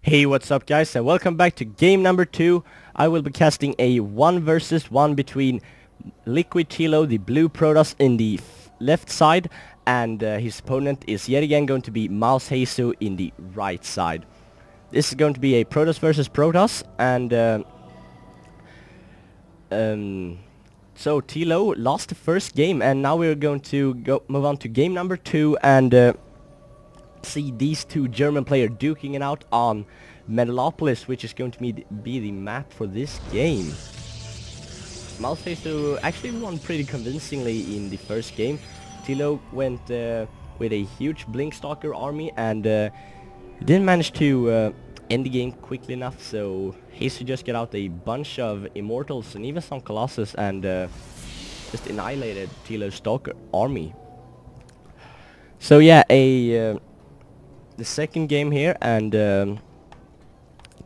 Hey, what's up guys, and welcome back to game number 2. I will be casting a 1 versus 1 between LiquidTLO, the blue Protoss in the left side, and his opponent is yet again going to be mouzHasu in the right side. This is going to be a Protoss versus Protoss, and so TLO lost the first game, and now we're going to move on to game number 2 and see these two German players duking it out on Metalopolis, which is going to be the map for this game. mouzHasu actually won pretty convincingly in the first game. TLO went with a huge Blinkstalker army and didn't manage to end the game quickly enough, so Hasu just got out a bunch of Immortals and even some Colossus and just annihilated TLO's Stalker army. So yeah, the second game here, and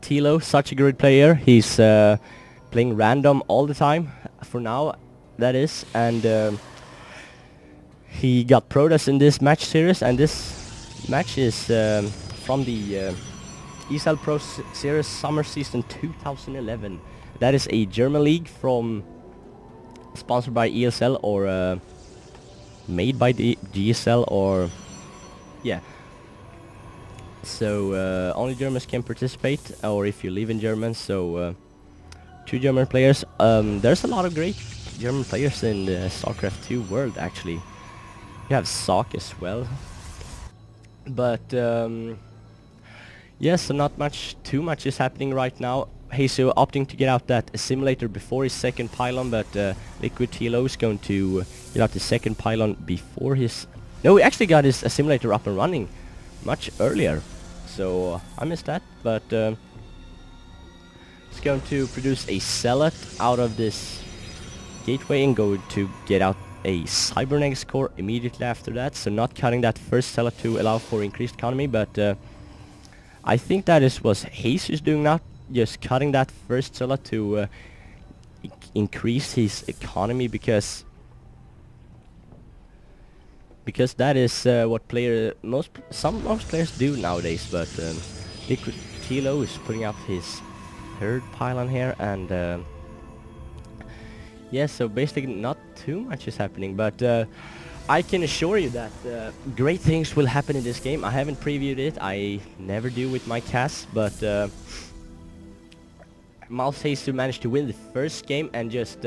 TLO, such a great player. He's playing random all the time, for now that is, and he got Protoss in this match series, and this match is from the ESL Pro Series Summer Season 2011. That is a German league sponsored by ESL or made by the GSL, or yeah. So only Germans can participate, or if you live in Germany. So 2 German players. There's a lot of great German players in the StarCraft 2 world actually. You have Sock as well. But yes, so not too much is happening right now. Hasu opting to get out that simulator before his second pylon, but LiquidTLO is going to get out the second pylon before his... No, he actually got his simulator up and running much earlier, so I missed that, but it's going to produce a Zealot out of this gateway and go to get out a Cybernetics core immediately after that, so not cutting that first Zealot to allow for increased economy, but I think that is what Hasu doing now, just cutting that first Zealot to increase his economy, because that is what most players do nowadays. But LiquidTLO is putting up his third pylon here, and yeah, so basically not too much is happening, but I can assure you that great things will happen in this game. I haven't previewed it, I never do with my casts, but mouzHasu managed to win the first game and just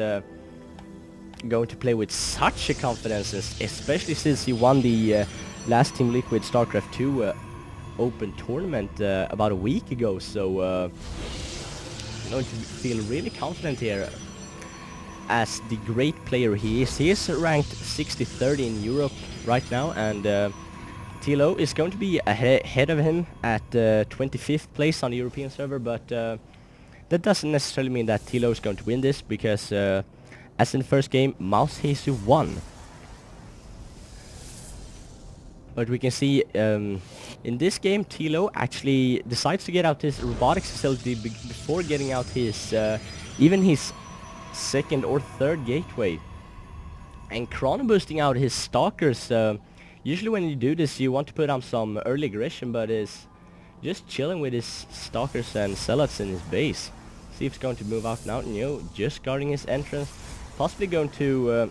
going to play with such a confidence, especially since he won the last Team Liquid StarCraft 2 open tournament about a week ago, so going to feel really confident here as the great player he is. He is ranked 63rd in Europe right now, and TLO is going to be ahead of him at 25th place on the European server, but that doesn't necessarily mean that TLO is going to win this, because as in the first game, mouzHasu won. But we can see in this game, TLO actually decides to get out his robotics facility before getting out his even his second or third gateway, and chrono boosting out his stalkers. Usually when you do this, you want to put on some early aggression, but is just chilling with his stalkers and zealots in his base. See if it's going to move out now. Just guarding his entrance. Possibly going to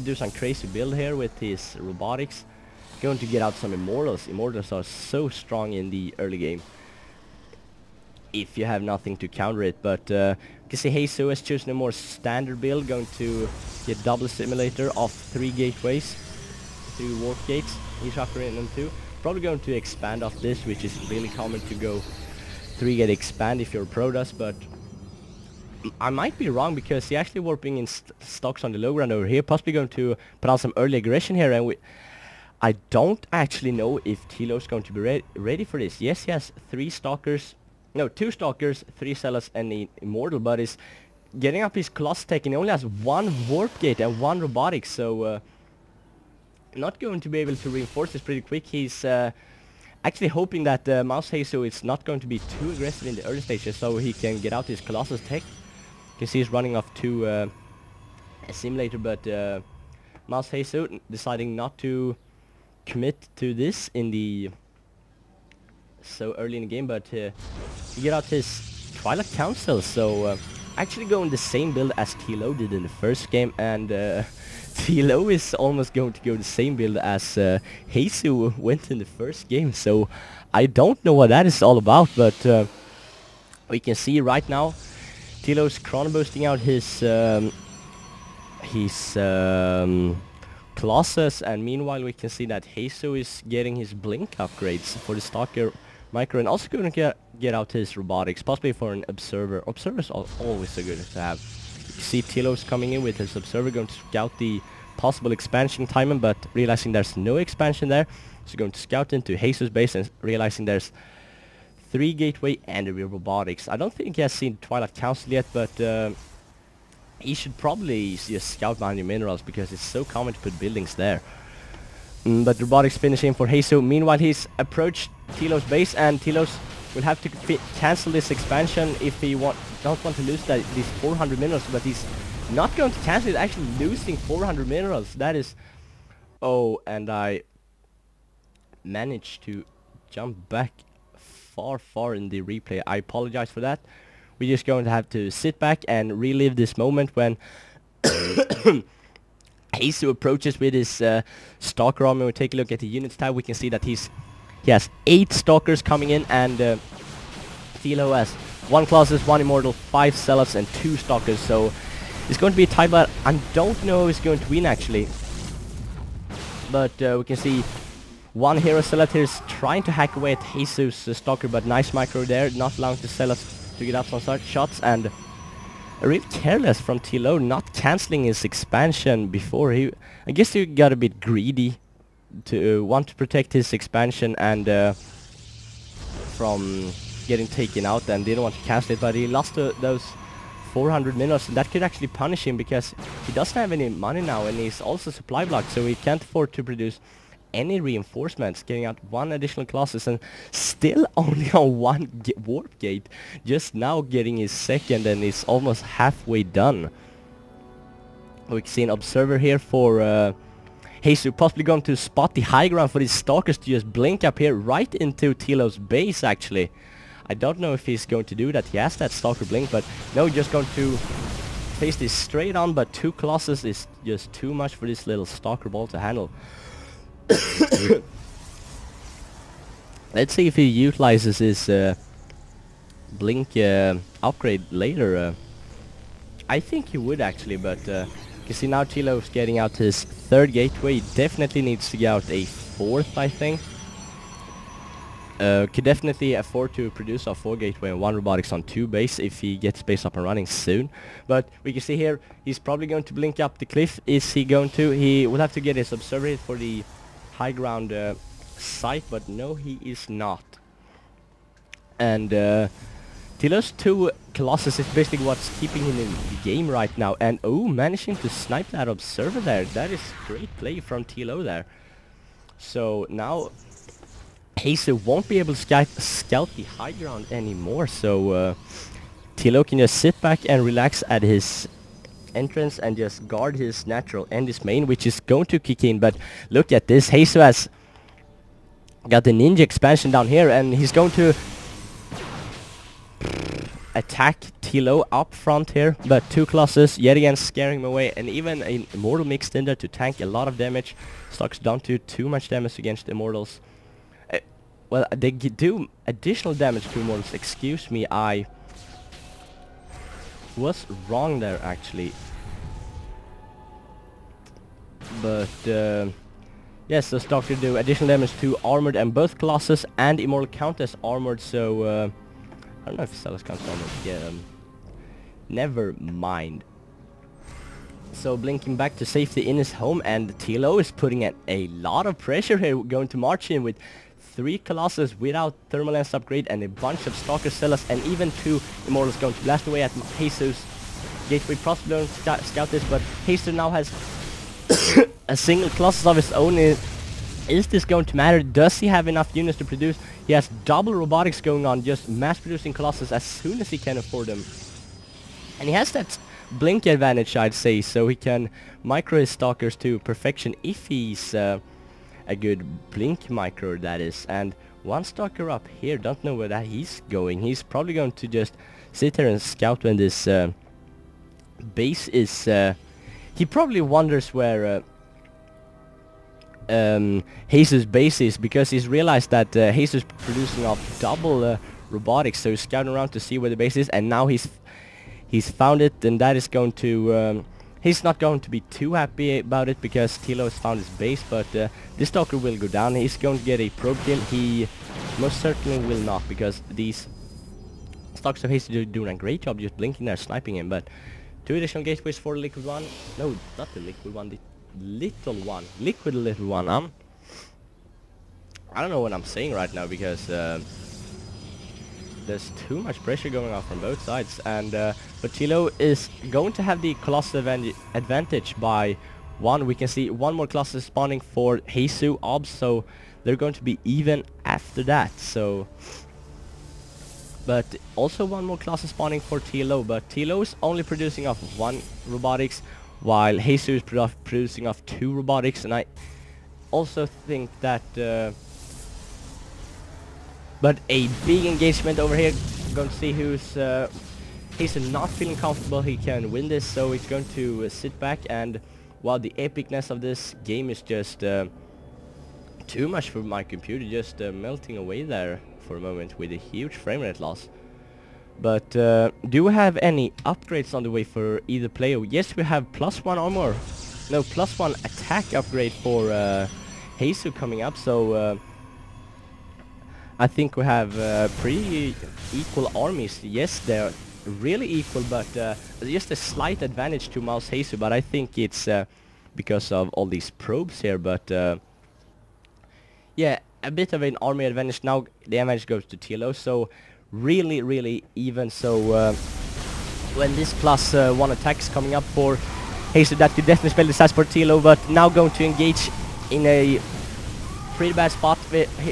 do some crazy build here with his robotics. Going to get out some Immortals. Immortals are so strong in the early game, if you have nothing to counter it. But you can see Hasu has chosen a more standard build, going to get double simulator of 3 gateways, 3 warp gates, each operating them 2. Probably going to expand off this, which is really common to go 3 gate expand if you're a Protoss, but I might be wrong, because he actually warping in stocks on the low ground over here, possibly going to put out some early aggression here, and I don't actually know if TLO is going to be ready for this. Yes, he has 2 stalkers, 3 zealots and an immortal, but is getting up his Colossus tech, and he only has 1 warp gate and 1 robotics, so not going to be able to reinforce this pretty quick. He's actually hoping that mouzHasu is not going to be too aggressive in the early stages, so he can get out his Colossus tech. You can see he's running off 2 a simulator, but mouzHasu deciding not to commit to this in the so early in the game, but get out his Twilight Council, so actually going the same build as TLO did in the first game, and TLO is almost going to go the same build as Hasu went in the first game, so I don't know what that is all about, but we can see right now TLO's chrono boosting out his Colossus, and meanwhile we can see that Hasu is getting his blink upgrades for the Stalker Micro, and also going to get out his robotics, possibly for an Observer. Observers are always so good to have. You see TLO's coming in with his Observer, going to scout the possible expansion timing, but realizing there's no expansion there, so going to scout into Hasu's base and realizing there's 3 gateway and a real robotics. I don't think he has seen Twilight Council yet, but he should probably just scout behind your minerals because it's so common to put buildings there. But robotics finishing for Hasu. Meanwhile, he's approached TLO's base, and TLO's will have to cancel this expansion if he don't want to lose these 400 minerals. But he's not going to cancel it, actually losing 400 minerals. That is... Oh, and I managed to jump back far in the replay. I apologize for that. We're just going to have to sit back and relive this moment when Hasu approaches with his Stalker army. We take a look at the units tab. We can see that he has 8 Stalkers coming in, and TLO has 1 Colossus, 1 Immortal, 5 Zealots, and 2 Stalkers. So it's going to be a tight battle. I don't know who's going to win actually, but we can see 1 Hero Zealot here is trying to hack away at Hasu's Stalker, but nice micro there, not allowing the Zealots to get up some shots, and real careless from TLO, not cancelling his expansion before. I guess he got a bit greedy to want to protect his expansion and from getting taken out, and didn't want to cancel it, but he lost those 400 minerals, and that could actually punish him because he doesn't have any money now, and he's also supply blocked, so he can't afford to produce any reinforcements, getting out 1 additional Colossus, and still only on 1 warp gate, just now getting his 2nd, and he's almost halfway done. We can see an Observer here for Hasu, possibly going to spot the high ground for these Stalkers to just blink up here right into TLO's base actually. I don't know if he's going to do that. He has that Stalker blink, but no, just going to face this straight on, but 2 Colossus is just too much for this little Stalker ball to handle. Let's see if he utilizes his blink upgrade later. I think he would actually, but you see now TLO's getting out his 3rd gateway. He definitely needs to get out a 4th, I think. Could definitely afford to produce a 4 gateway and 1 robotics on 2 base if he gets base up and running soon. But we can see here he's probably going to blink up the cliff. Is he going to? He will have to get his Observer for the high ground site, but no, he is not. And TLO's 2 Colossus is basically what's keeping him in the game right now, and managing to snipe that Observer there. That is great play from TLO there. So now Hasu won't be able to scout the high ground anymore, so TLO can just sit back and relax at his entrance and just guard his natural and his main, which is going to kick in. But look at this, Hasu has got the ninja expansion down here, and he's going to attack TLO up front here, but 2 Colossus yet again scaring him away, and even an Immortal mixed in there to tank a lot of damage. Stocks don't do too much damage against Immortals. Well, they do additional damage to Immortals. Excuse me, I was wrong there actually. But yes, so Stalker do additional damage to Armored, and both Colossus and Immortal count as Armored, so I don't know if Zealous counts as Armored. Yeah, never mind. So blinking back to safety in his home, and TLO is putting a lot of pressure here, going to march in with 3 Colossus without Thermal Lens upgrade and a bunch of Stalker Zealots, and even 2 Immortals going to blast away at Hasu's gateway. Possibly going to scout this, but Hasu now has a single Colossus of his own. Is this going to matter? Does he have enough units to produce? He has double robotics going on, just mass producing Colossus as soon as he can afford them. And he has that blink advantage, I'd say, so he can micro his Stalkers to perfection if he's a good blink micro, that is. And one stalker up here, don't know where that he's going. He's probably going to just sit there and scout when this base is... he probably wonders where Jesus' base is, because he's realized that Jesus is producing off double robotics, so he's scouting around to see where the base is, and now he's found it, and that is going to... he's not going to be too happy about it because TheLittleOne has found his base, but this stalker will go down. He's going to get a probe kill. He most certainly will not, because these stalkers of Hasu are doing a great job just blinking there, sniping him. But 2 additional gateways for LiquidOne. No, not the LiquidOne, the LittleOne. LiquidLittleOne. I don't know what I'm saying right now, because there's too much pressure going on from both sides, and but TheLittleOne is going to have the Colossal advantage by 1. We can see one more Colossus spawning for HasuObs, so they're going to be even after that. So, but also one more Colossus spawning for TheLittleOne, but TheLittleOne is only producing off 1 robotics, while Hasu is producing off 2 robotics, and I also think that but a big engagement over here. I'm going to see who's... he's not feeling comfortable he can win this, so he's going to sit back, and while the epicness of this game is just too much for my computer, just melting away there for a moment with a huge frame rate loss. But do we have any upgrades on the way for either player? Yes, we have +1 armor. No, +1 attack upgrade for Hasu coming up, so... I think we have pretty equal armies. Yes, they're really equal, but just a slight advantage to mouzHasu, but I think it's because of all these probes here. But yeah, a bit of an army advantage. Now the advantage goes to TheLittleOne, so really even. So when this +1 attack is coming up for Hasu, that could definitely spell this as for TheLittleOne, but now going to engage in a pretty bad spot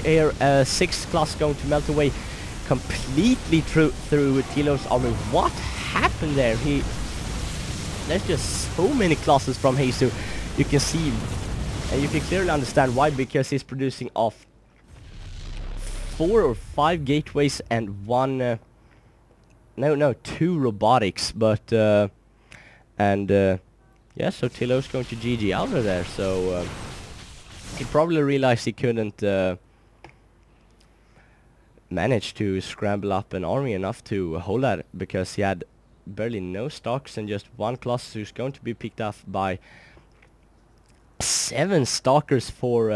here. 6 class going to melt away completely through TheLittleOne's army. What happened there? There's just so many classes from Hasu. You can see, and you can clearly understand why, because he's producing off 4 or 5 gateways and 1 2 robotics, but yeah, so TheLittleOne's going to GG out of there. So he probably realized he couldn't manage to scramble up an army enough to hold that, because he had barely no stocks and just 1 Colossus who's going to be picked off by 7 stalkers for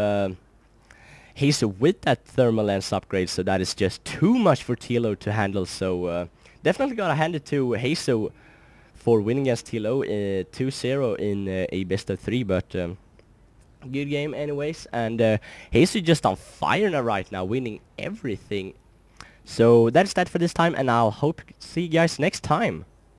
Hasu with that thermal lens upgrade. So that is just too much for TheLittleOne to handle. So definitely gotta hand it to Hasu for winning against TheLittleOne 2-0 in a best of 3, but good game anyways, and Hasu just on fire now right now, winning everything. So that's that for this time, and I'll hope to see you guys next time.